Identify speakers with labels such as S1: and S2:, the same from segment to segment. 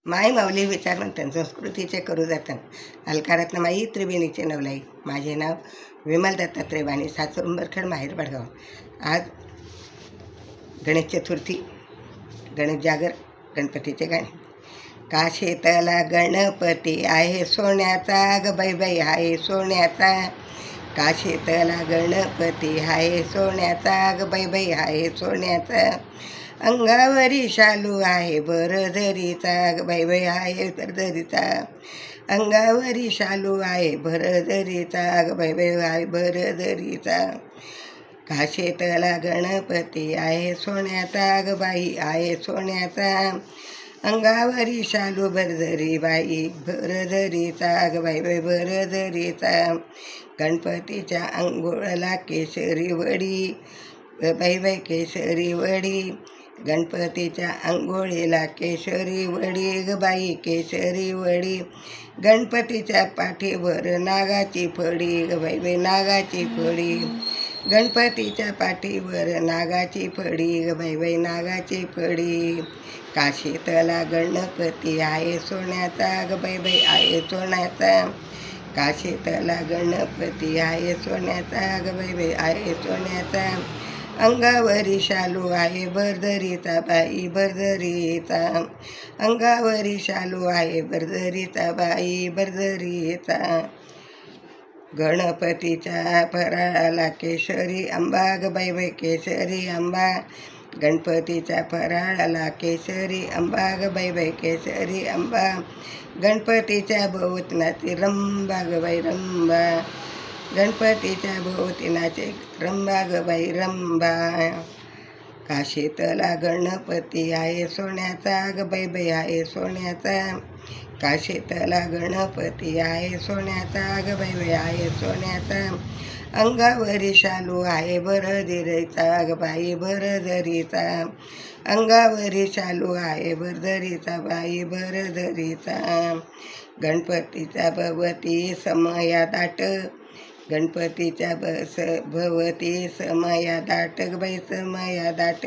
S1: माय माऊली विचारवंतन संस्कृतीचे करू जतन अलकारातनं माई त्रिवेणीचे नवलाई. माझे नाव विमल दत्तात्रय बाणी, सासर उंबरखेड, माहेर बडगाव. आज गणेश चतुर्थी, गणेश जागर, गणपतीचे गाणे. काशीतला गणपती आहे सोन्याचा, ग बाई बाई आहे सोन्याचा. काशीतला गणपती आहे सोन्याचा, ग बाई बाई आहे सोन्याचा. अंगावरी शालू आहे भरदरीचा, ग बाई बाई आहे भरदरीचा. अंगावरी शालू आहे भरदरीचा, ग बाई बाई आहे भरदरीचा. काशीतला गणपती आहे सोन्याचा, ग बाई आहे सोन्याचा. अंगावरी शालू भरदरी बाई भरदरीचा, ग बाई बाई भरदरीचा. गणपतीच्या अंघोळला केशरी वडी, ग बाई बाई केशरी वडी. गणपतीच्या अंघोळीला केशरी वडी, ग बाई केशरी वडी. गणपतीच्या पाठीवर नागाची फडी, ग बाई बाई नागाची फडी. गणपतीच्या पाठीवर नागाची फडी, ग बाई बाई नागाची फडी. काशीतला गणपती आहे सोन्याचा, ग बाई बाई आहे सोन्याचा. काशीतला गणपती आहे सोन्याचा, ग बाई बाई आहे सोन्याचा. अंगावरी शालू आहे भरदरीचा, बाई भरदरीचा. अंगावरी शालू आहे भरदरीचा, बाई भरदरीचा. गणपतीच्या फराळाला केशरी आंबा, ग बाई बाई केशरी आंबा. गणपतीच्या फराळाला केशरी आंबा, ग बाई बाई केशरी आंबा. गणपतीच्या भोवतनाची रंबा, ग बाई रंबा. गणपतीच्या भोवतीनाचे रंबा, ग बाई रंबा. काशीतला गणपती आहे सोन्याचा, ग बाई बाई आहे सोन्याचा. काशीतला गणपती आहे सोन्याचा, ग बाई बाई आहे सोन्याचा. अंगावरी शालू आहे भरदरीचा, ग बाई भरदरीचा. अंगावरी शालू आहे भरदरीचा, बाई भरदरीचा. गणपतीचा भवती समया दाट, गणपतीच्या भवती समया दाट, ग बाई समया दाट.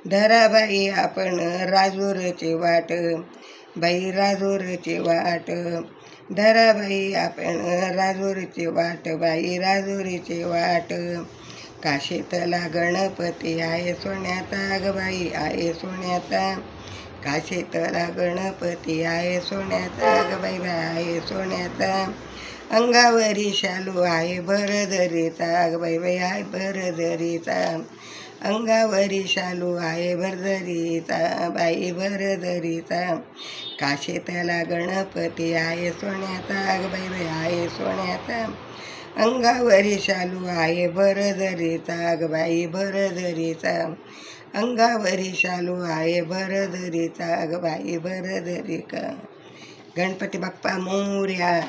S1: धराबाई आपण राजूरची वाट, बाई राजूरची वाट. धराबाई आपण राजूरची वाट, बाई राजुरीची वाट. काशीतला गणपती आहे सोन्याचा, ग बाई आहे सोन्याचा. काशीतला गणपती आहे सोन्याचा, ग बाई बाई आहे सोन्याचा. अंगावरी शालू आहे भरदरीचा, ग बाई बाई आहे भरदरीचा. अंगावरी शालू आहे भरदरीचा, बाई भरदरीचा. काशीतला गणपती आहे सोन्याचा, ग बाई बाई आहे सोन्याचा. अंगावरी शालू आहे भरदरीचा, ग बाई भरदरीचा. अंगावरी शालू आहे भरदरीचा, ग बाई भरदरीचा. गणपती बाप्पा मोरया.